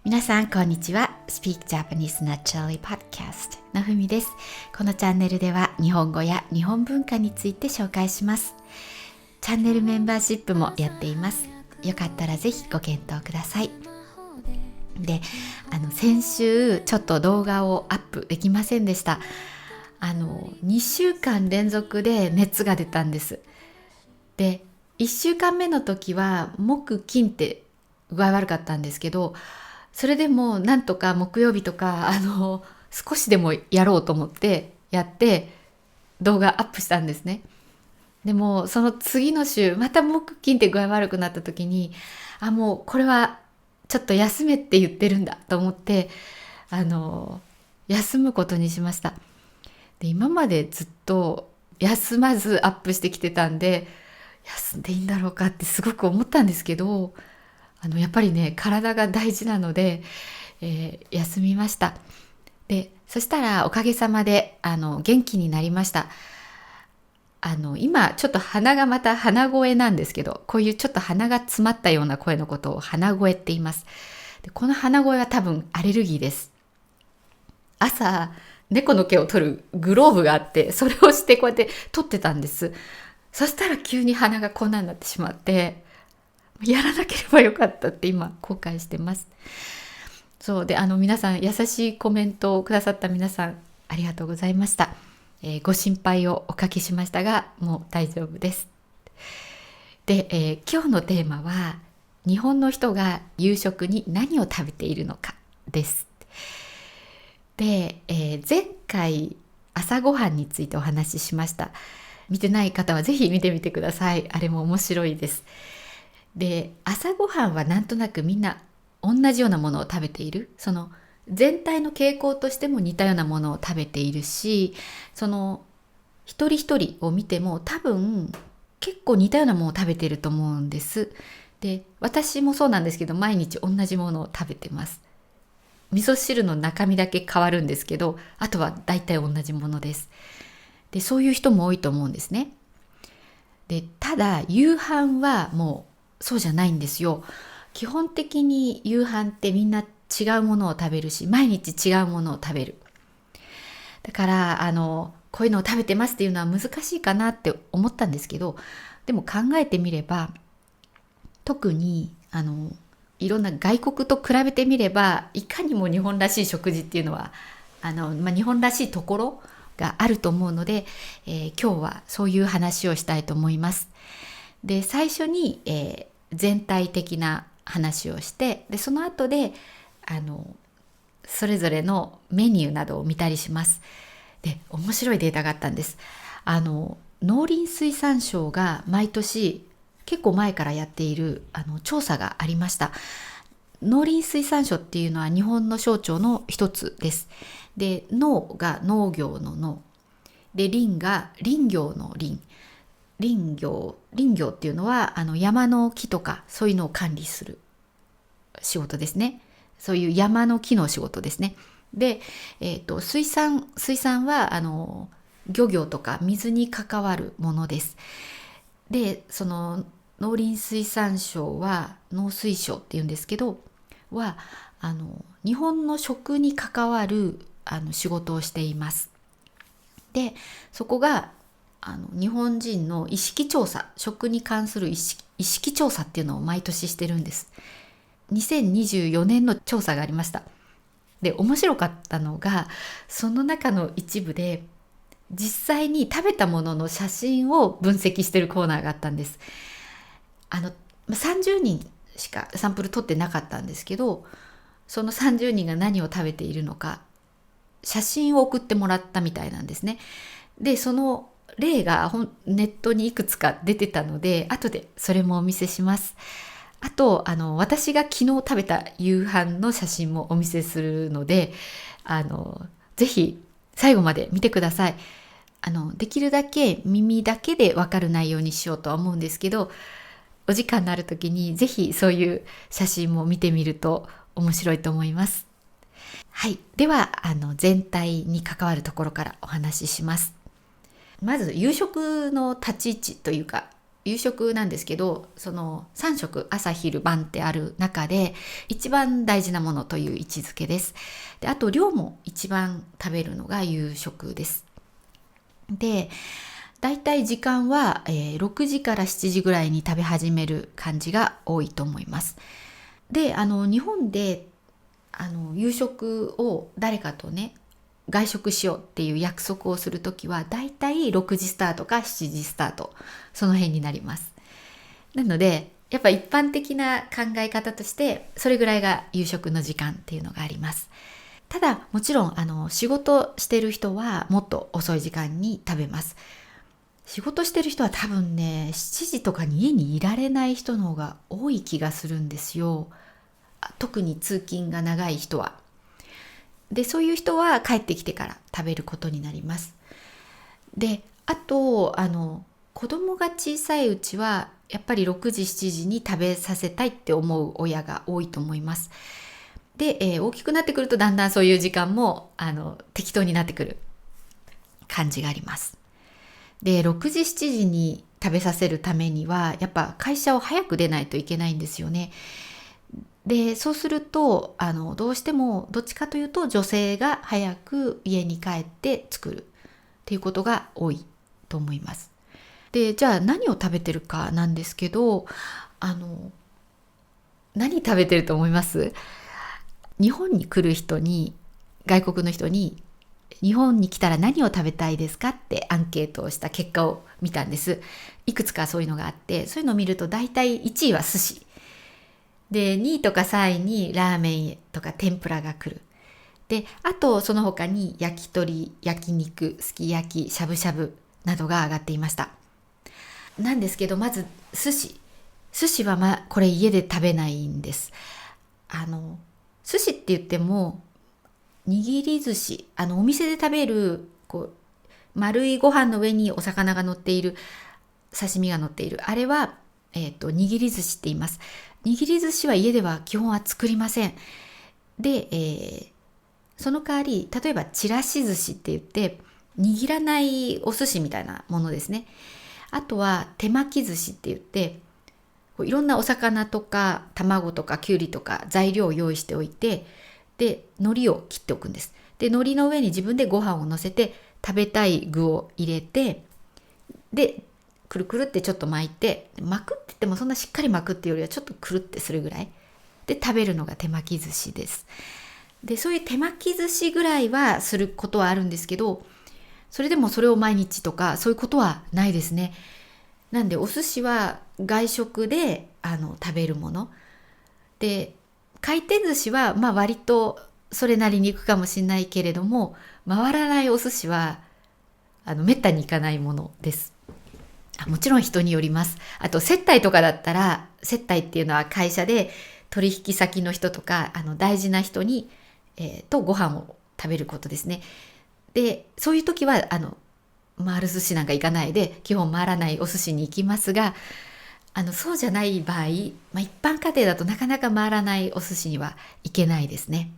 皆さんこんにちは。Speak Japanese Naturally Podcast のふみです。このチャンネルでは日本語や日本文化について紹介します。チャンネルメンバーシップもやっています。よかったらぜひご検討ください。で、先週ちょっと動画をアップできませんでした。2週間連続で熱が出たんです。で、1週間目の時は木金って具合悪かったんですけど、それでもなんとか木曜日とか少しでもやろうと思ってやって動画アップしたんですね。でもその次の週また木金って具合悪くなった時にもうこれはちょっと休めって言ってるんだと思って休むことにしました。で、今までずっと休まずアップしてきてたんで、休んでいいんだろうかってすごく思ったんですけど、やっぱりね、体が大事なので、休みました。で、そしたらおかげさまで元気になりました。今ちょっと鼻がまた鼻声なんですけど、こういうちょっと鼻が詰まったような声のことを鼻声って言います。で、この鼻声は多分アレルギーです。朝猫の毛を取るグローブがあって、それをしてこうやって取ってたんです。そしたら急に鼻がこんなになってしまって、やらなければよかったって今後悔してます。そうで、皆さん優しいコメントをくださった皆さんありがとうございました。ご心配をおかけしましたが、もう大丈夫です。で、今日のテーマは日本の人が夕食に何を食べているのかです。で、前回朝ごはんについてお話ししました。見てない方はぜひ見てみてください。あれも面白いです。で、朝ごはんはなんとなくみんな同じようなものを食べている。その全体の傾向としても似たようなものを食べているし、その一人一人を見ても多分結構似たようなものを食べていると思うんです。で、私もそうなんですけど、毎日同じものを食べてます。味噌汁の中身だけ変わるんですけど、あとは大体同じものです。で、そういう人も多いと思うんですね。で、ただ夕飯はもうそうじゃないんですよ。基本的に夕飯ってみんな違うものを食べるし、毎日違うものを食べる。だからこういうのを食べてますっていうのは難しいかなって思ったんですけど、でも考えてみれば、特にいろんな外国と比べてみれば、いかにも日本らしい食事っていうのは日本らしいところがあると思うので、今日はそういう話をしたいと思います。で、最初に、全体的な話をして、でその後でそれぞれのメニューなどを見たりします。で、面白いデータがあったんです。農林水産省が毎年結構前からやっている調査がありました。農林水産省っていうのは日本の省庁の一つです。で、農が農業の農で、林が林業の林。林業っていうのは山の木とかそういうのを管理する仕事ですね。そういう山の木の仕事ですね。で、水産は漁業とか水に関わるものです。で、その農林水産省は農水省っていうんですけどは日本の食に関わる仕事をしています。で、そこが日本人の意識調査、食に関する意識調査っていうのを毎年してるんです。2024年の調査がありました。で、面白かったのが、その中の一部で実際に食べたものの写真を分析してるコーナーがあったんです。30人しかサンプル取ってなかったんですけど、その30人が何を食べているのか写真を送ってもらったみたいなんですね。で、その例がネットにいくつか出てたので、後でそれもお見せします。あと私が昨日食べた夕飯の写真もお見せするので、ぜひ最後まで見てください。できるだけ耳だけで分かる内容にしようとは思うんですけど、お時間のある時にぜひそういう写真も見てみると面白いと思います。はい、では全体に関わるところからお話しします。まず夕食の立ち位置というか夕食なんですけど、その3食朝昼晩ってある中で一番大事なものという位置づけです。で、あと量も一番食べるのが夕食です。で、だいたい時間は、6時から7時ぐらいに食べ始める感じが多いと思います。で、日本で夕食を誰かとね外食しようっていう約束をするときはだいたい6時スタートか7時スタート、その辺になります。なのでやっぱ一般的な考え方としてそれぐらいが夕食の時間っていうのがあります。ただもちろん仕事してる人はもっと遅い時間に食べます。仕事してる人は多分ね7時とかに家にいられない人の方が多い気がするんですよ。特に通勤が長い人は。で、そういう人は帰ってきてから食べることになります。で、あと子供が小さいうちはやっぱり6時7時に食べさせたいって思う親が多いと思います。で、大きくなってくるとだんだんそういう時間も適当になってくる感じがあります。で、6時7時に食べさせるためにはやっぱ会社を早く出ないといけないんですよね。で、そうするとどうしてもどっちかというと女性が早く家に帰って作るっていうことが多いと思います。で、じゃあ何を食べてるかなんですけど、何食べてると思います？日本に来る人に、外国の人に日本に来たら何を食べたいですかってアンケートをした結果を見たんです。いくつかそういうのがあって、そういうのを見ると大体1位は寿司で、2位とか3位にラーメンとか天ぷらが来る。で、あとその他に焼き鳥、焼肉、すき焼き、しゃぶしゃぶなどが上がっていました。なんですけど、まず寿司。寿司はこれ家で食べないんです。寿司って言っても、握り寿司、お店で食べる、丸いご飯の上にお魚が乗っている、刺身が乗っている。あれは、握り寿司って言います。握り寿司は家では基本は作りません。で、その代わり、例えばちらし寿司って言って、握らないお寿司みたいなものですね。あとは手巻き寿司って言って、いろんなお魚とか卵とかきゅうりとか材料を用意しておいて、で、海苔を切っておくんです。で、海苔の上に自分でご飯を乗せて、食べたい具を入れて、で、くるくるってちょっと巻いて、巻くって言ってもそんなしっかり巻くっていうよりはちょっとくるってするぐらいで食べるのが手巻き寿司です。で、そういう手巻き寿司ぐらいはすることはあるんですけど、それでもそれを毎日とかそういうことはないですね。なんでお寿司は外食で食べるもので、回転寿司は割とそれなりに行くかもしれないけれども、回らないお寿司はめったに行かないものです。もちろん人によります。あと接待とかだったら、接待っていうのは会社で取引先の人とか大事な人に、とご飯を食べることですね。で、そういう時は回る寿司なんか行かないで基本回らないお寿司に行きますが、そうじゃない場合、一般家庭だとなかなか回らないお寿司には行けないですね。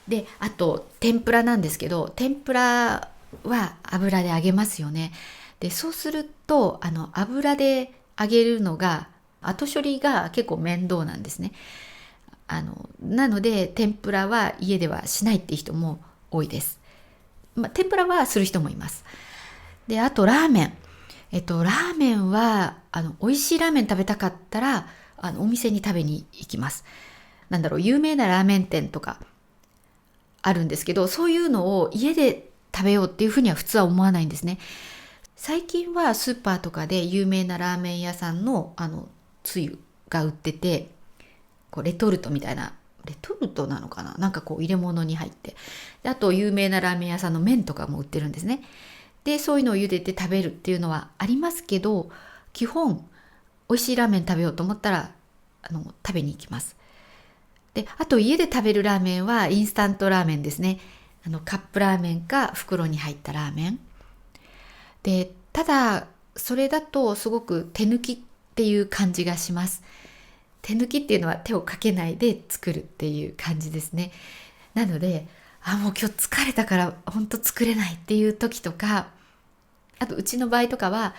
で、あと天ぷらなんですけど、天ぷらは油で揚げますよね。で、そうすると油で揚げるのが後処理が結構面倒なんですね。なので天ぷらは家ではしないっていう人も多いです。天ぷらはする人もいます。で、あとラーメン。ラーメンは美味しいラーメン食べたかったらお店に食べに行きます。有名なラーメン店とかあるんですけど、そういうのを家で食べようっていうふうには普通は思わないんですね。最近はスーパーとかで有名なラーメン屋さんのつゆが売ってて、レトルトみたいな、レトルトなのかな、入れ物に入って、で、あと有名なラーメン屋さんの麺とかも売ってるんですね。で、そういうのを茹でて食べるっていうのはありますけど、基本美味しいラーメン食べようと思ったら食べに行きます。で、あと家で食べるラーメンはインスタントラーメンですね。カップラーメンか袋に入ったラーメンで、ただそれだとすごく手抜きっていう感じがします。手抜きっていうのは手をかけないで作るっていう感じですね。なので、もう今日疲れたから本当作れないっていう時とか、あとうちの場合とかは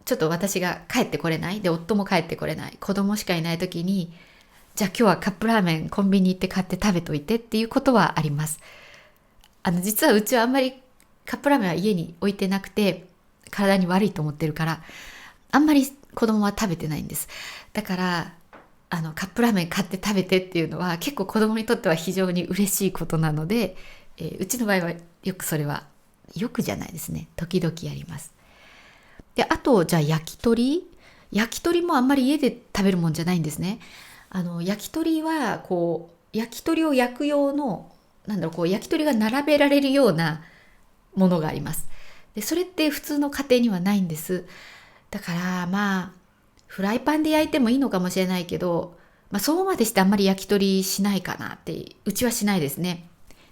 ちょっと私が帰ってこれないで、夫も帰ってこれない、子供しかいない時に、じゃあ今日はカップラーメンコンビニ行って買って食べといてっていうことはあります。実はうちはあんまりカップラーメンは家に置いてなくて、体に悪いと思ってるから、あんまり子供は食べてないんです。だから、カップラーメン買って食べてっていうのは結構子供にとっては非常に嬉しいことなので、うちの場合はよくそれは、よくじゃないですね。時々やります。で、あと、じゃあ焼き鳥もあんまり家で食べるもんじゃないんですね。焼き鳥は、焼き鳥を焼く用の、焼き鳥が並べられるようなものがあります。で、それって普通の家庭にはないんです。だから、フライパンで焼いてもいいのかもしれないけど、そうまでしてあんまり焼き鳥しないかなって、うちはしないですね。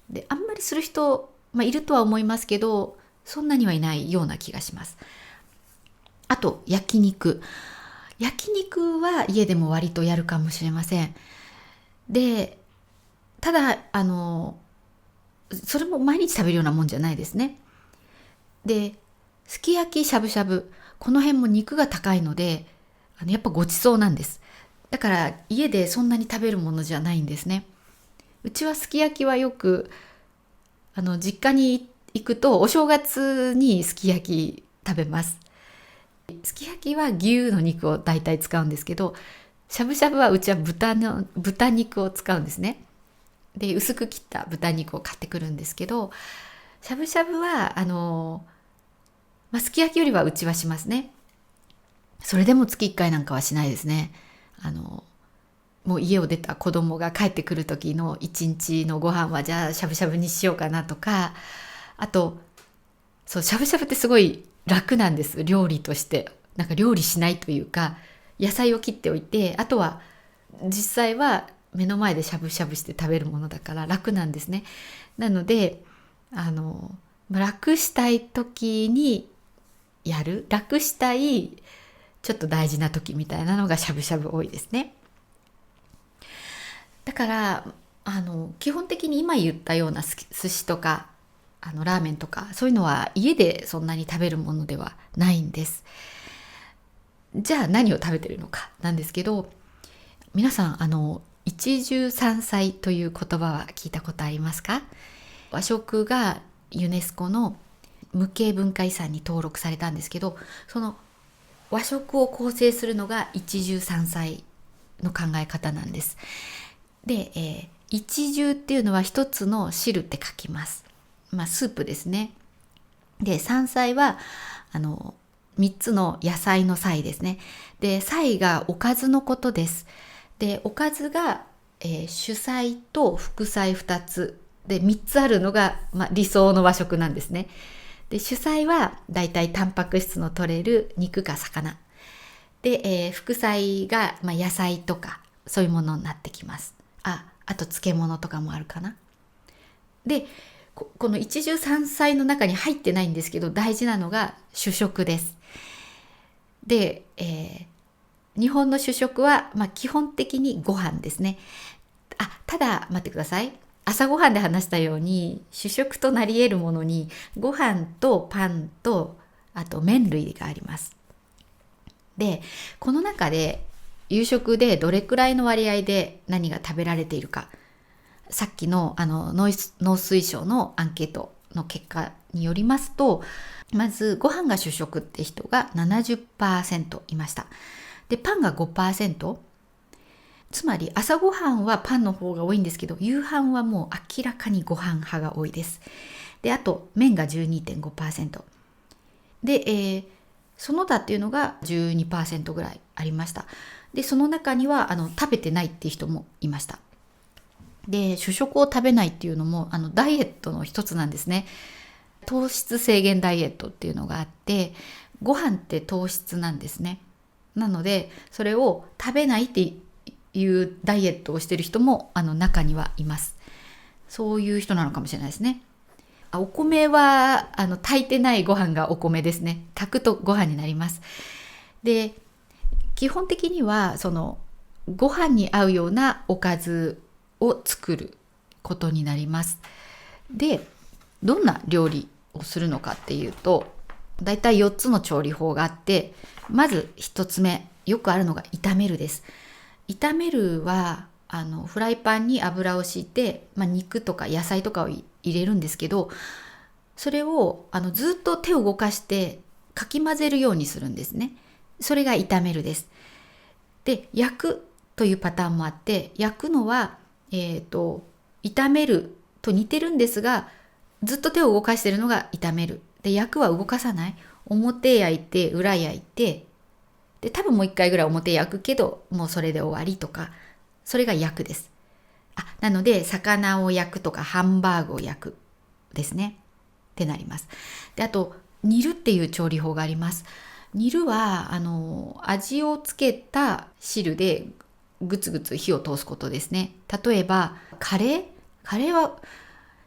で、あんまりする人、いるとは思いますけど、そんなにはいないような気がします。あと、焼肉。焼肉は家でも割とやるかもしれません。で、ただ、それも毎日食べるようなもんじゃないですね。で、すき焼き、しゃぶしゃぶ。この辺も肉が高いので、やっぱごちそうなんです。だから家でそんなに食べるものじゃないんですね。うちはすき焼きはよく、実家に行くとお正月にすき焼き食べます。すき焼きは牛の肉を大体使うんですけど、しゃぶしゃぶはうちは豚肉を使うんですね。で、薄く切った豚肉を買ってくるんですけど、しゃぶしゃぶはすき焼きよりはうちはしますね。それでも月1回なんかはしないですね。もう家を出た子供が帰ってくる時の一日のご飯はじゃあしゃぶしゃぶにしようかなとか、あと、そう、しゃぶしゃぶってすごい楽なんです。料理として。なんか料理しないというか、野菜を切っておいて、あとは実際は目の前でしゃぶしゃぶして食べるものだから楽なんですね。なので、楽したい時にやる、楽したいちょっと大事な時みたいなのがしゃぶしゃぶ多いですね。だから基本的に今言ったような寿司とかラーメンとかそういうのは家でそんなに食べるものではないんです。じゃあ何を食べてるのかなんですけど、皆さん一汁三菜という言葉は聞いたことありますか？和食がユネスコの無形文化遺産に登録されたんですけど、その和食を構成するのが一汁三菜の考え方なんです。で、一汁っていうのは一つの汁って書きます。スープですね。で、三菜は三つの野菜の菜ですね。で、菜がおかずのことです。で、おかずが、主菜と副菜2つで3つあるのが、理想の和食なんですね。で、主菜はだいたいタンパク質の取れる肉か魚で、副菜が、野菜とかそういうものになってきます。あと漬物とかもあるかな。で、この一汁三菜の中に入ってないんですけど、大事なのが主食です。で、日本の主食は、基本的にご飯ですね。ただ待ってください。朝ごはんで話したように主食となり得るものにご飯とパンとあと麺類があります。で、この中で夕食でどれくらいの割合で何が食べられているか、さっきの農水省のアンケートの結果によりますと、まずご飯が主食って人が 70% いました。で、パンが 5%。つまり朝ごはんはパンの方が多いんですけど、夕飯はもう明らかにご飯派が多いです。で、あと麺が 12.5%。で、その他っていうのが 12% ぐらいありました。で、その中には食べてないっていう人もいました。で、主食を食べないっていうのもダイエットの一つなんですね。糖質制限ダイエットっていうのがあって、ご飯って糖質なんですね。なので、それを食べないっていうダイエットをしている人も中にはいます。そういう人なのかもしれないですね。お米は炊いてないご飯がお米ですね。炊くとご飯になります。で、基本的にはご飯に合うようなおかずを作ることになります。で、どんな料理をするのかっていうと、だいたい4つの調理法があって、まず1つ目、よくあるのが炒めるです。炒めるはフライパンに油を敷いて、肉とか野菜とかを入れるんですけど、それをずっと手を動かしてかき混ぜるようにするんですね。それが炒めるです。で、焼くというパターンもあって、焼くのは、炒めると似てるんですが、ずっと手を動かしているのが炒める。で、焼くは動かさない。表焼いて、裏焼いて、で、多分もう一回ぐらい表焼くけど、もうそれで終わりとか、それが焼くです。なので、魚を焼くとか、ハンバーグを焼くですね。ってなります。で、あと、煮るっていう調理法があります。煮るは、味をつけた汁でぐつぐつ火を通すことですね。例えば、カレーは、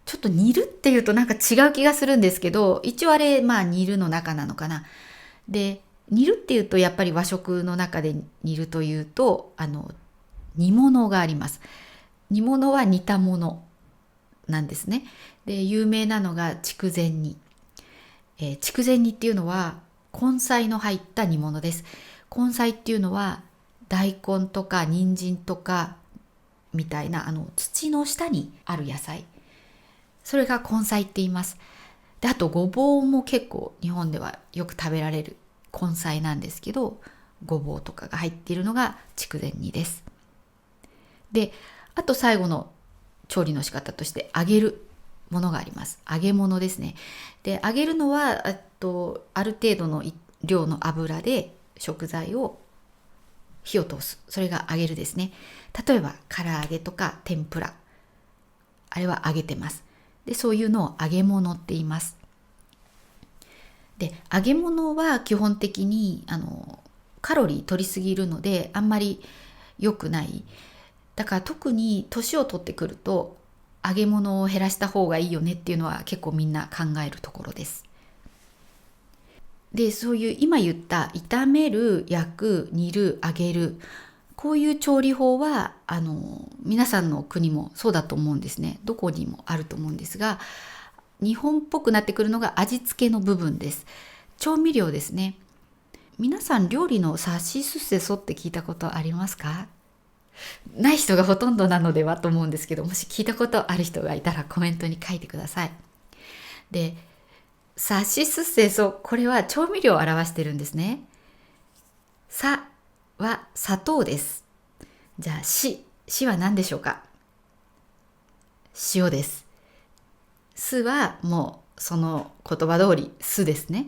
ちょっと煮るっていうとなんか違う気がするんですけど、一応あれ、煮るの中なのかな。で、煮るっていうとやっぱり和食の中で煮るというと、煮物があります。煮物は煮たものなんですね。で、有名なのが筑前煮。筑前煮っていうのは根菜の入った煮物です。根菜っていうのは大根とか人参とかみたいな土の下にある野菜。それが根菜って言います。で、あとごぼうも結構日本ではよく食べられる根菜なんですけど、ごぼうとかが入っているのが筑前煮です。で、あと最後の調理の仕方として揚げるものがあります。揚げ物ですね。で、揚げるのはある程度の量の油で食材を火を通す。それが揚げるですね。例えば唐揚げとか天ぷら。あれは揚げてます。で、そういうのを揚げ物って言います。で、揚げ物は基本的にカロリー取りすぎるのであんまり良くない。だから特に年を取ってくると揚げ物を減らした方がいいよねっていうのは結構みんな考えるところです。で、そういう今言った炒める、焼く、煮る、揚げる、こういう調理法は皆さんの国もそうだと思うんですね。どこにもあると思うんですが、日本っぽくなってくるのが味付けの部分です。調味料ですね。皆さん料理のさしすせそって聞いたことありますか？ない人がほとんどなのではと思うんですけど、もし聞いたことある人がいたらコメントに書いてください。で、さしすせそ、これは調味料を表してるんですね。さは砂糖です。じゃあしは何でしょうか？塩です。すはもうその言葉通りすですね。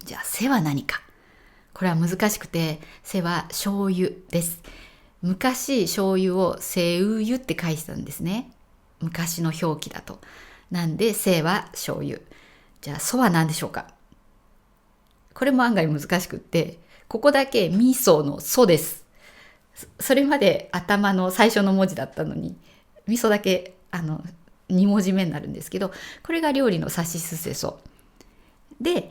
じゃあせは何か？これは難しくて、せは醤油です。昔醤油をせうゆって書いてたんですね。昔の表記だと。なんでせは醤油。じゃあそは何でしょうか？これも案外難しくって、ここだけ味噌のそです。それまで頭の最初の文字だったのに、味噌だけ2文字目になるんですけど、これが料理のさしすせそで、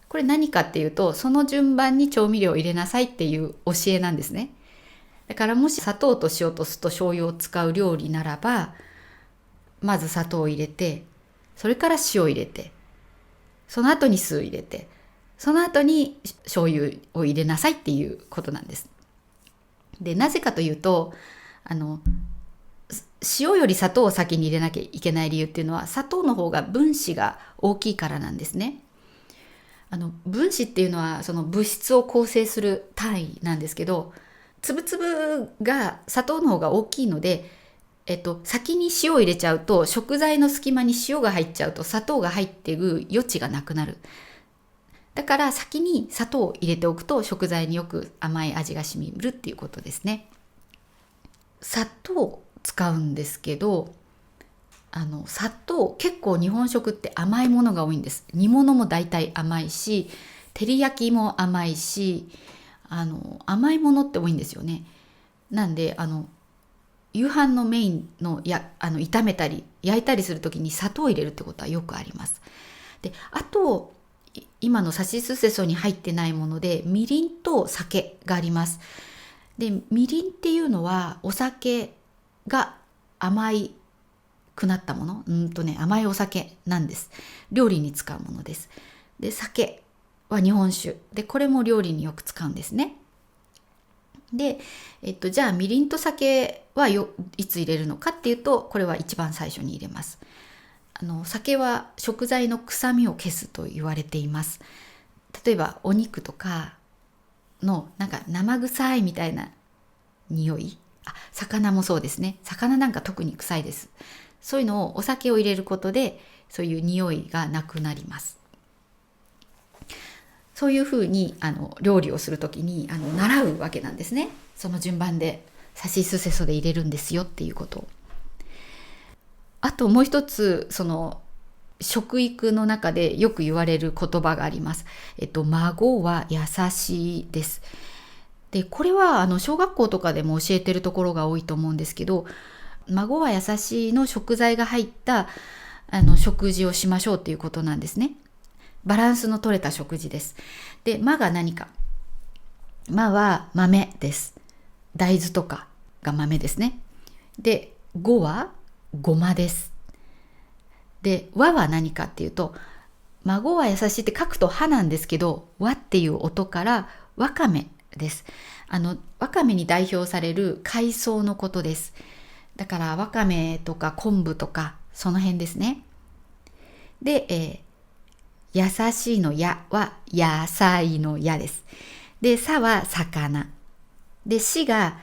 これ何かっていうと、その順番に調味料を入れなさいっていう教えなんですね。だからもし砂糖と塩と酢と醤油を使う料理ならば、まず砂糖を入れて、それから塩を入れて、その後に酢を入れて、その後に醤油を入れなさいっていうことなんです。で、なぜかというと、塩より砂糖を先に入れなきゃいけない理由っていうのは、砂糖の方が分子が大きいからなんですね。分子っていうのはその物質を構成する単位なんですけど、粒々が砂糖の方が大きいので、先に塩を入れちゃうと、食材の隙間に塩が入っちゃうと砂糖が入っている余地がなくなる。だから先に砂糖を入れておくと食材によく甘い味が染みるっていうことですね。砂糖使うんですけど、砂糖結構日本食って甘いものが多いんです。煮物も大体甘いし、照り焼きも甘いし、甘いものって多いんですよね。なんで夕飯のメインの炒めたり焼いたりするときに砂糖を入れるってことはよくあります。で、あと今のさしすせそに入ってないもので、みりんと酒があります。で、みりんっていうのはお酒が甘くなったもの、甘いお酒なんです。料理に使うものです。で、酒は日本酒。で、これも料理によく使うんですね。で、じゃあみりんと酒はいつ入れるのかっていうと、これは一番最初に入れます。酒は食材の臭みを消すと言われています。例えばお肉とかのなんか生臭いみたいな匂い、魚もそうですね。魚なんか特に臭いです。そういうのをお酒を入れることで、そういう匂いがなくなります。そういうふうに料理をするときに習うわけなんですね。その順番でさしすせそで入れるんですよっていうことを。あともう一つ、その食育の中でよく言われる言葉があります。孫は優しいです。で、これは小学校とかでも教えてるところが多いと思うんですけど、孫は優しいの食材が入った食事をしましょうっていうことなんですね。バランスの取れた食事です。で、まが何か。まは豆です。大豆とかが豆ですね。で、ごはごまです。で、わは何かっていうと、孫は優しいって書くとはなんですけど、わっていう音からわかめです。わかめに代表される海藻のことです。だからわかめとか昆布とかその辺ですね。で、優しいのやは野菜のやです。で、さは魚。で、しが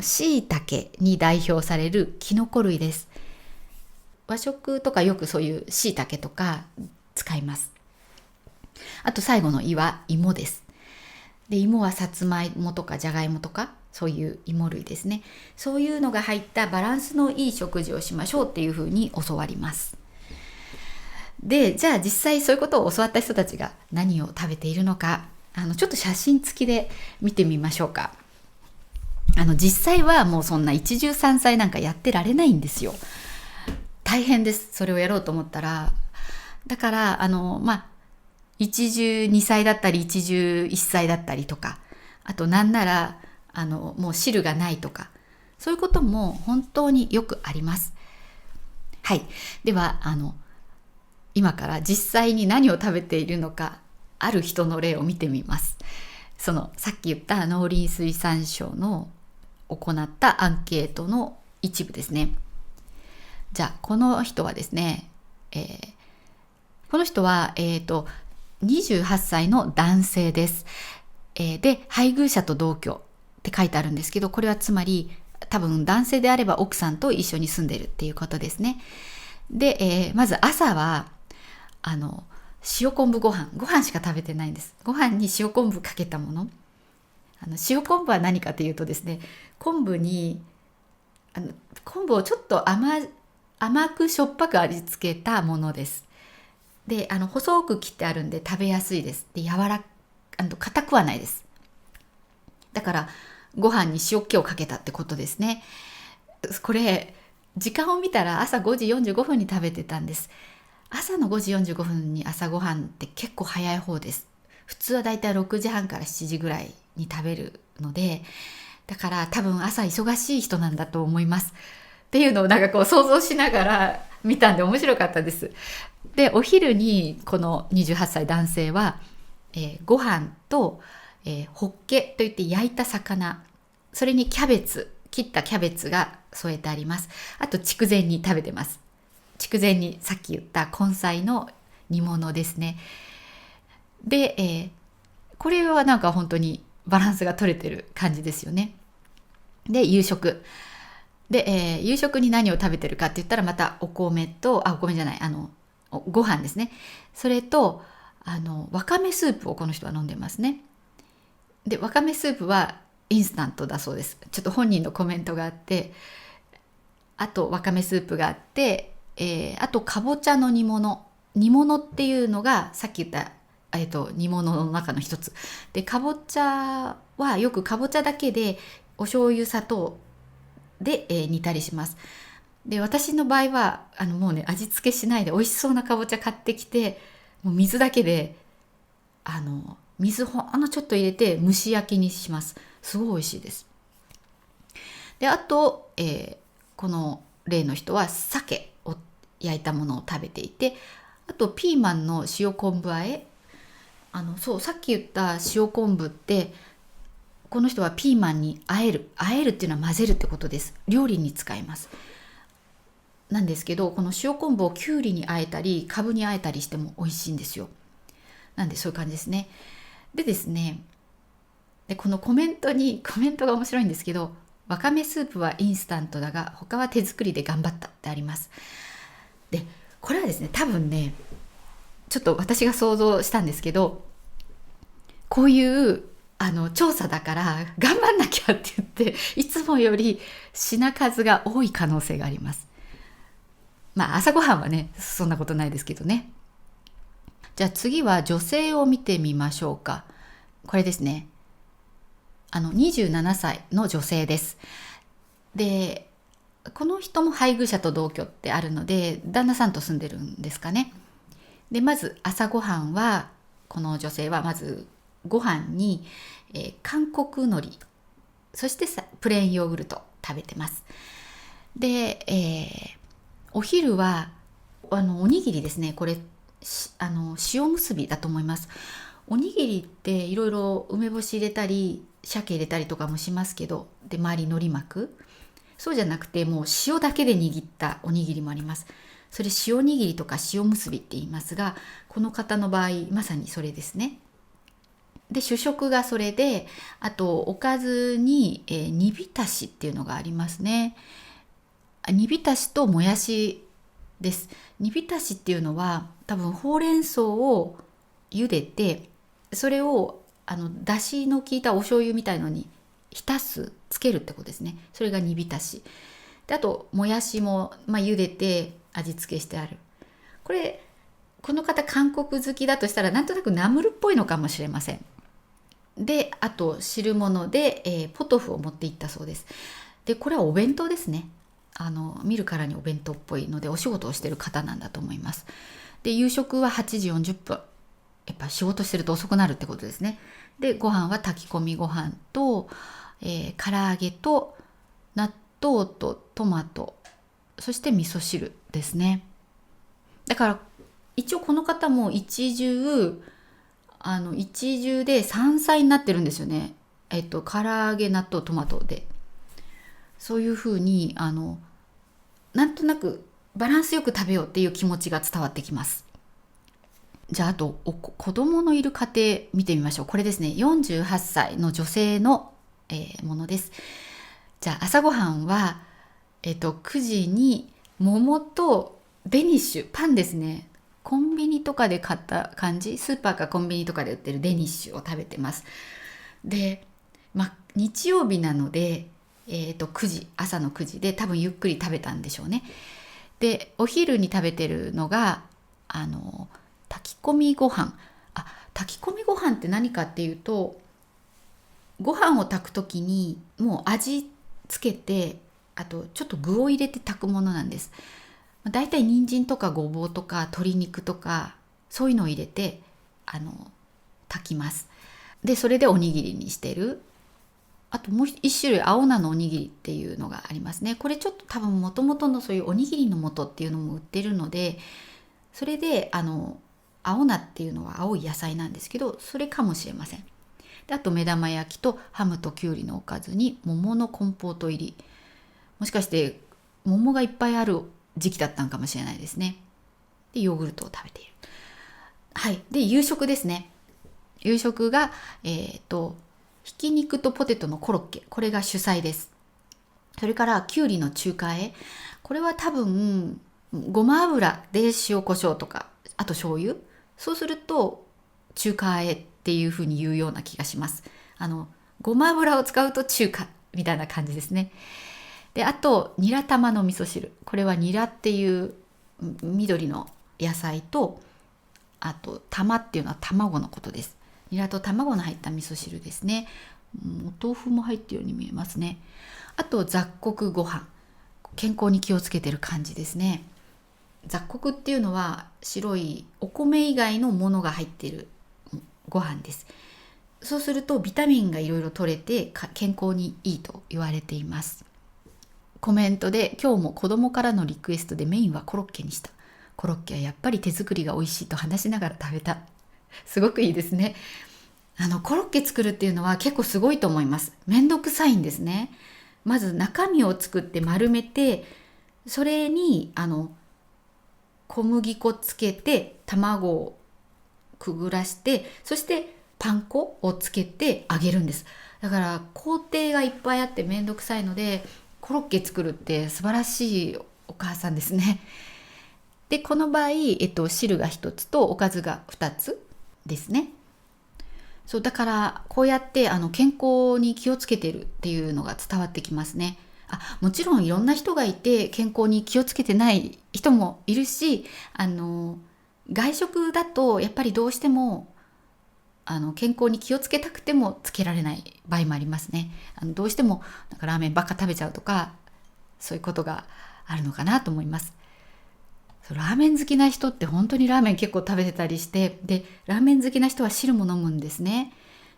しいたけに代表されるキノコ類です。和食とかよくそういうしいたけとか使います。あと最後のいは芋です。で、芋はさつまいもとかじゃがいもとかそういう芋類ですね。そういうのが入ったバランスのいい食事をしましょうっていうふうに教わります。で、じゃあ実際そういうことを教わった人たちが何を食べているのか、ちょっと写真付きで見てみましょうか。実際はもうそんな一汁三菜なんかやってられないんですよ。大変です。それをやろうと思ったら。だから、一汁二菜だったり、一汁一菜だったりとか、あとなんなら、もう汁がないとか、そういうことも本当によくあります。はい。では、今から実際に何を食べているのか、ある人の例を見てみます。さっき言った農林水産省の行ったアンケートの一部ですね。じゃあ、この人はですね、この人は、28歳の男性です。で、配偶者と同居って書いてあるんですけど、これはつまり、多分男性であれば奥さんと一緒に住んでるっていうことですね。で、まず朝は、塩昆布ご飯しか食べてないんです。ご飯に塩昆布かけたもの。塩昆布は何かというとですね、昆布をちょっと甘くしょっぱく味付けたものです。で、細く切ってあるんで食べやすいです。で、硬くはないです。だから、ご飯に塩気をかけたってことですね。これ、時間を見たら朝5時45分に食べてたんです。朝の5時45分に朝ごはんって結構早い方です。普通はだいたい6時半から7時ぐらいに食べるので、だから多分朝忙しい人なんだと思います。っていうのをなんかこう想像しながら見たんで面白かったです。で、お昼にこの28歳男性は、ご飯と、ホッケといって焼いた魚、それに切ったキャベツが添えてあります。あと筑前煮食べてます。筑前煮、さっき言った根菜の煮物ですね。で、これはなんか本当にバランスが取れてる感じですよね。で、夕食。で、夕食に何を食べてるかって言ったらまたお米と、お米じゃない、ご飯ですね。それと、わかめスープをこの人は飲んでますね。で、わかめスープはインスタントだそうです。ちょっと本人のコメントがあって、あとわかめスープがあって、あとかぼちゃの煮物。煮物っていうのがさっき言った、煮物の中の一つ。で、かぼちゃはよくかぼちゃだけでお醤油砂糖で、煮たりします。で、私の場合はもうね、味付けしないで美味しそうなかぼちゃ買ってきて、もう水だけで水ほんのちょっと入れて蒸し焼きにします。すごい美味しいです。で、あと、この例の人は鮭を焼いたものを食べていて、あとピーマンの塩昆布和え、そう、さっき言った塩昆布って、この人はピーマンに和える。和えるっていうのは混ぜるってことです。料理に使います。なんですけど、この塩昆布をきゅうりに和えたり、かぶに和えたりしても美味しいんですよ。なんでそういう感じですね。でですね、で、このコメントが面白いんですけど、わかめスープはインスタントだが、他は手作りで頑張ったってあります。で、これはですね、多分ね、ちょっと私が想像したんですけど、こういう調査だから頑張んなきゃって言っていつもより品数が多い可能性があります。まあ朝ごはんはねそんなことないですけどね。じゃあ次は女性を見てみましょうか。これですね、27歳の女性です。で、この人も配偶者と同居ってあるので旦那さんと住んでるんですかね。でまず朝ごはんは、この女性はまずご飯に、韓国海苔、そしてプレーンヨーグルト食べてます。で、お昼はおにぎりですね。これ塩むすびだと思います。おにぎりっていろいろ梅干し入れたり鮭入れたりとかもしますけど、で周り海苔巻く、そうじゃなくてもう塩だけで握ったおにぎりもあります。それ塩にぎりとか塩むすびって言いますが、この方の場合まさにそれですね。で主食がそれで、あとおかずに、煮浸しっていうのがありますね。煮浸しともやしです。煮浸しっていうのは多分ほうれん草を茹でて、それをだしの効いたお醤油みたいのに浸す、つけるってことですね。それが煮浸しで、あともやしも、茹でて味付けしてある。この方韓国好きだとしたらなんとなくナムルっぽいのかもしれません。であと汁物で、ポトフを持っていったそうです。でこれはお弁当ですね。見るからにお弁当っぽいのでお仕事をしてる方なんだと思います。で夕食は8時40分、やっぱ仕事してると遅くなるってことですね。でご飯は炊き込みご飯と、唐揚げと納豆とトマト、そして味噌汁ですね。だから一応この方も一重で山菜になってるんですよね。唐揚げ納豆トマトで、そういうふうになんとなくバランスよく食べようっていう気持ちが伝わってきます。じゃああと子供のいる家庭見てみましょう。これですね、48歳の女性の、ものです。じゃあ朝ごはんは、9時に桃とデニッシュパンですね。コンビニとかで買った感じ、スーパーかコンビニとかで売ってるデニッシュを食べてます。で、日曜日なので、朝の9時で多分ゆっくり食べたんでしょうね。でお昼に食べてるのが炊き込みご飯。炊き込みご飯って何かっていうと、ご飯を炊く時にもう味つけて、あとちょっと具を入れて炊くものなんです。だいたい人参とかごぼうとか鶏肉とかそういうのを入れて炊きます。でそれでおにぎりにしてる。あともう一種類青菜のおにぎりっていうのがありますね。これちょっと多分もともとのそういうおにぎりの素っていうのも売ってるので、それで青菜っていうのは青い野菜なんですけど、それかもしれません。であと目玉焼きとハムときゅうりのおかずに桃のコンポート入り。もしかして桃がいっぱいある時期だったのかもしれないですね。でヨーグルトを食べている。はい。で夕食ですね。夕食がひき肉とポテトのコロッケ、これが主菜です。それからきゅうりの中華和え、これは多分ごま油で塩コショウとか、あと醤油、そうすると中華和えっていう風に言うような気がします。ごま油を使うと中華みたいな感じですね。であとニラ玉の味噌汁、これはニラっていう緑の野菜と、あと玉っていうのは卵のことです。ニラと卵の入った味噌汁ですね。お豆腐も入っているように見えますね。あと雑穀ご飯、健康に気をつけてる感じですね。雑穀っていうのは白いお米以外のものが入っているご飯です。そうするとビタミンがいろいろ取れて健康にいいと言われています。コメントで今日も子供からのリクエストでメインはコロッケにした。コロッケはやっぱり手作りが美味しいと話しながら食べた。すごくいいですね。コロッケ作るっていうのは結構すごいと思います。めんどくさいんですね。まず中身を作って丸めて、それに小麦粉つけて卵をくぐらして、そしてパン粉をつけて揚げるんです。だから工程がいっぱいあってめんどくさいので、コロッケ作るって素晴らしいお母さんですね。でこの場合、汁が1つとおかずが2つですね。そうだからこうやって健康に気をつけてるっていうのが伝わってきますね。もちろんいろんな人がいて健康に気をつけてない人もいるし、外食だとやっぱりどうしても健康に気をつけたくてもつけられない場合もありますね。どうしてもなんかラーメンばっか食べちゃうとか、そういうことがあるのかなと思います。ラーメン好きな人って本当にラーメン結構食べてたりして、でラーメン好きな人は汁も飲むんですね。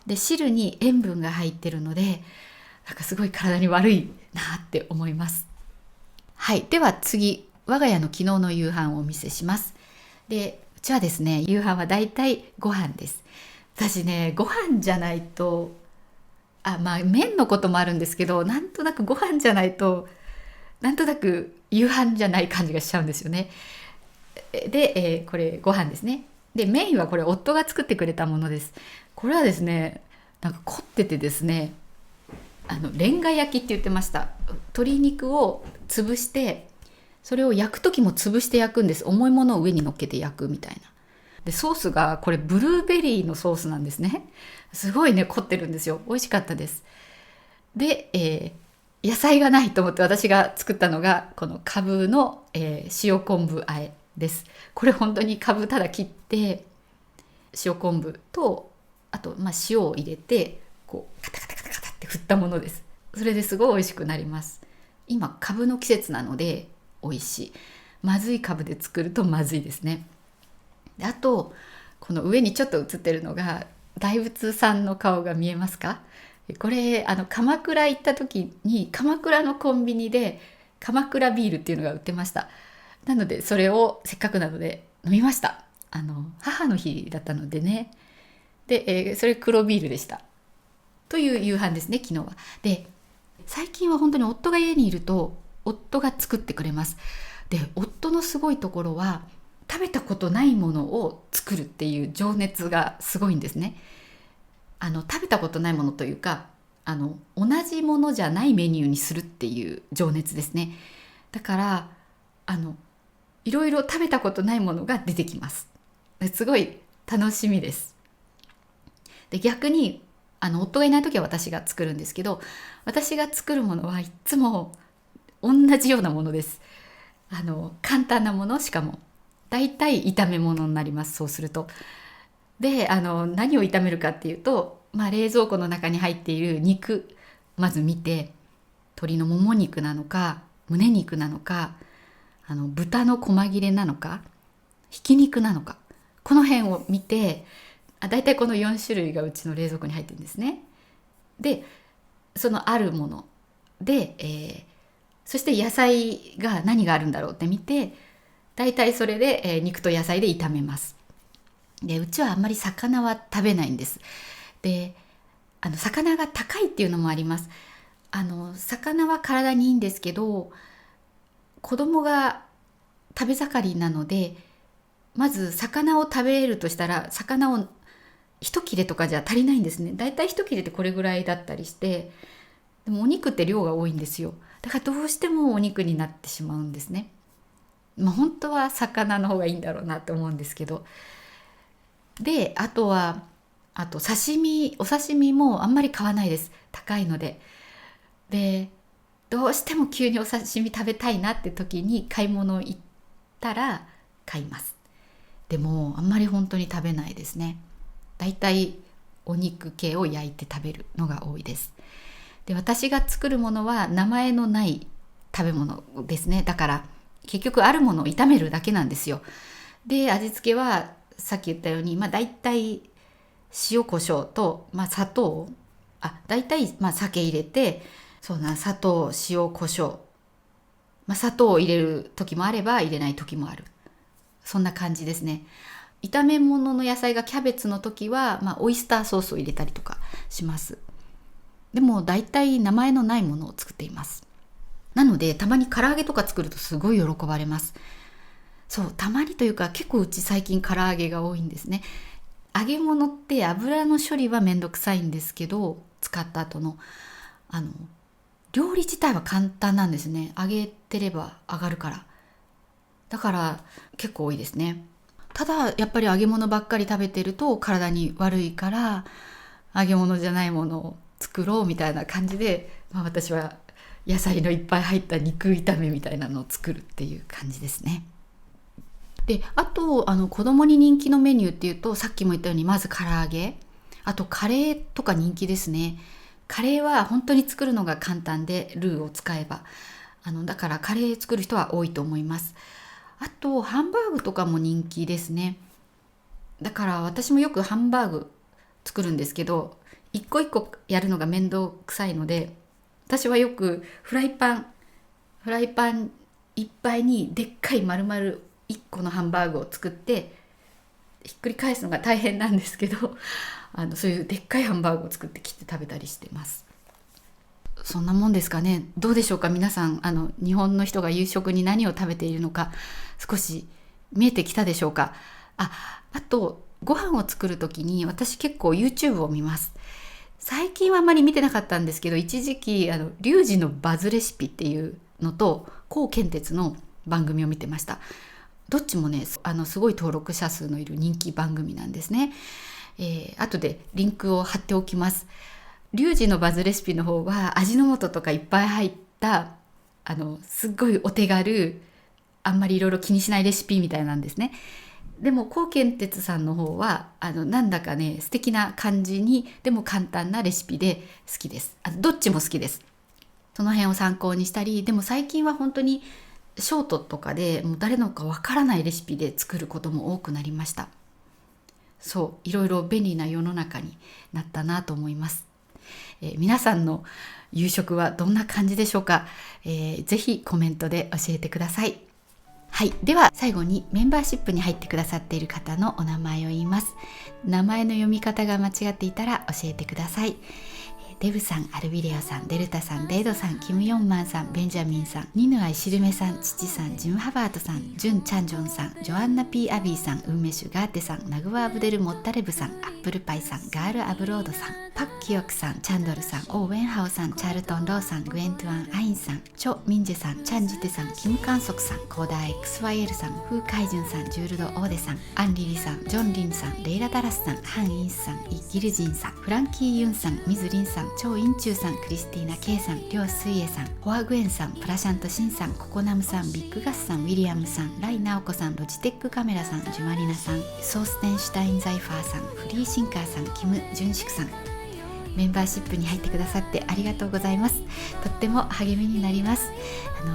で汁に塩分が入ってるので、なんかすごい体に悪いなって思います。はい、では次、我が家の昨日の夕飯をお見せします。でうちはですね、夕飯はだいたいご飯です。私ね、ご飯じゃないと、麺のこともあるんですけど、なんとなくご飯じゃないと、なんとなく夕飯じゃない感じがしちゃうんですよね。で、これご飯ですね。でメインはこれ夫が作ってくれたものです。これはですね、なんか凝っててですね、レンガ焼きって言ってました。鶏肉を潰して、それを焼く時も潰して焼くんです。重いものを上に乗っけて焼くみたいな。でソースがこれブルーベリーのソースなんですね。すごいね、凝ってるんですよ。美味しかったです。で、野菜がないと思って私が作ったのがこのカブの、塩昆布和えです。これ本当にカブただ切って塩昆布と、あと塩を入れてこうカタカタカタカタって振ったものです。それですごい美味しくなります。今カブの季節なので美味しい。まずいカブで作るとまずいですね。であとこの上にちょっと映ってるのが大仏さんの顔が見えますか？これ鎌倉行った時に鎌倉のコンビニで鎌倉ビールっていうのが売ってました。なのでそれをせっかくなので飲みました。母の日だったのでね。で、それ黒ビールでしたという夕飯ですね、昨日は。で最近は本当に夫が家にいると夫が作ってくれます。で夫のすごいところは食べたことないものを作るっていう情熱がすごいんですね。食べたことないものというか、同じものじゃないメニューにするっていう情熱ですね。だからいろいろ食べたことないものが出てきます。すごい楽しみです。で逆に夫がいない時は私が作るんですけど、私が作るものはいつも同じようなものです。簡単なもの、しかもだいたい炒め物になります。そうするとで何を炒めるかっていうと、冷蔵庫の中に入っている肉まず見て、鶏のもも肉なのか胸肉なのか豚の細切れなのかひき肉なのか、この辺を見て、だいたいこの4種類がうちの冷蔵庫に入ってるんですね。でそのあるもので、そして野菜が何があるんだろうって見て、だいたいそれで、肉と野菜で炒めます。でうちはあんまり魚は食べないんです。で魚が高いっていうのもあります。魚は体にいいんですけど、子供が食べ盛りなので、まず魚を食べるとしたら魚を一切れとかじゃ足りないんですね。だいたい一切れってこれぐらいだったりして、でもお肉って量が多いんですよ。だからどうしてもお肉になってしまうんですね。本当は魚の方がいいんだろうなと思うんですけど。であとお刺身もあんまり買わないです。高いので。でどうしても急にお刺身食べたいなって時に買い物行ったら買います。でもあんまり本当に食べないですね。だいたいお肉系を焼いて食べるのが多いです。で私が作るものは名前のない食べ物ですね。だから結局あるものを炒めるだけなんですよ。で味付けはさっき言ったように、だいたい塩コショウと、砂糖、だいたい酒入れて、砂糖塩コショウ、砂糖を入れる時もあれば入れない時もある、そんな感じですね。炒め物の野菜がキャベツの時は、オイスターソースを入れたりとかします。でも大体名前のないものを作っています。なのでたまに唐揚げとか作るとすごい喜ばれます。そう、たまにというか結構うち最近唐揚げが多いんですね。揚げ物って油の処理はめんどくさいんですけど、使った後の料理自体は簡単なんですね。揚げてれば揚がるから。だから結構多いですね。ただやっぱり揚げ物ばっかり食べてると体に悪いから、揚げ物じゃないものを作ろうみたいな感じで、私は野菜のいっぱい入った肉炒めみたいなのを作るっていう感じですね。で、あと子供に人気のメニューっていうと、さっきも言ったようにまず唐揚げ、あとカレーとか人気ですね。カレーは本当に作るのが簡単で、ルーを使えばだからカレー作る人は多いと思います。あとハンバーグとかも人気ですね。だから私もよくハンバーグ作るんですけど、一個一個やるのが面倒くさいので、私はよくフライパンいっぱいにでっかい丸々1個のハンバーグを作ってひっくり返すのが大変なんですけど、そういうでっかいハンバーグを作って切って食べたりしてます。そんなもんですかね。どうでしょうか皆さん、日本の人が夕食に何を食べているのか少し見えてきたでしょうか。あとご飯を作るときに私結構 YouTube を見ます。最近はあんまり見てなかったんですけど、一時期リュウジのバズレシピっていうのとコウケンテツの番組を見てました。どっちもねすごい登録者数のいる人気番組なんですね。後でリンクを貼っておきます。リュウジのバズレシピの方は味の素とかいっぱい入ったすっごいお手軽、あんまりいろいろ気にしないレシピみたいなんですね。でもコウケンテツさんの方はなんだかね素敵な感じに、でも簡単なレシピで好きです。どっちも好きです。その辺を参考にしたり、でも最近は本当にショートとかでもう誰のかわからないレシピで作ることも多くなりました。そう、いろいろ便利な世の中になったなと思います。皆さんの夕食はどんな感じでしょうか。ぜひコメントで教えてください。はい、では最後にメンバーシップに入ってくださっている方のお名前を言います。名前の読み方が間違っていたら教えてください。デブさん、アルビレオさん、デルタさん、レイドさん、キム・ヨンマンさん、ベンジャミンさん、ニヌアイ・シルメさん、チチさん、ジム・ハバートさん、ジュン・チャンジョンさん、ジョアンナ・ピー・アビーさん、ウンメシュ・ガーテさん、ナグワ・アブデル・モッタレブさん、アップルパイさん、ガール・アブロードさん、パク・キヨクさん、チャンドルさん、オー・ウェンハオさん、チャールトン・ローさん、グエン・トゥアン・アインさん、チョ・ミンジェさん、チャンジテさん、キム・カンソクさん、コーダー XYL さん、フー・カイジュンさん、ジュールド・オーデさん、アン・リリさん、ジョン・リンさん、レイラ・ダラスさん、ハン・インスさん、イ・ギルジンさん、フランキー・ユンさん、ミズ・リンさん、チョウ・インチューさん、クリスティーナ・ケイさん、リョウ・スイエさん、ホア・グエンさん、プラシャント・シンさん、ココナムさん、ビッグガスさん、ウィリアムさん、ライ・ナオコさん、ロジテックカメラさん、ジュマリナさん、ソーステンシュタイン・ザイファーさん、フリーシンカーさん、キム・ジュンシクさん、メンバーシップに入ってくださってありがとうございます。とっても励みになります。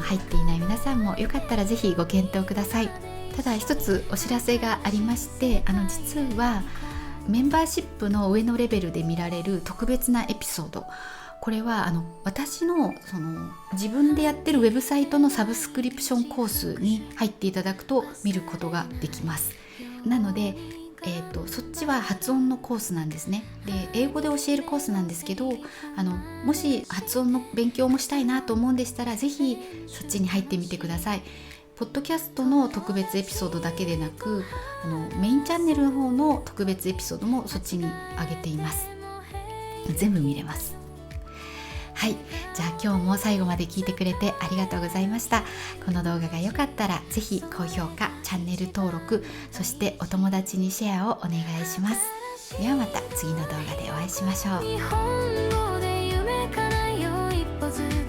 入っていない皆さんもよかったらぜひご検討ください。ただ一つお知らせがありまして、実はメンバーシップの上のレベルで見られる特別なエピソード、これは私の自分でやってるウェブサイトのサブスクリプションコースに入っていただくと見ることができます。なのでそっちは発音のコースなんですね。で、英語で教えるコースなんですけど、もし発音の勉強もしたいなと思うんでしたら、ぜひそっちに入ってみてください。ポッドキャストの特別エピソードだけでなく、メインチャンネルの方の特別エピソードもそっちに上げています。全部見れます。はい、じゃあ今日も最後まで聞いてくれてありがとうございました。この動画が良かったらぜひ高評価、チャンネル登録、そしてお友達にシェアをお願いします。ではまた次の動画でお会いしましょう。日本語で夢叶えよう一歩ずつ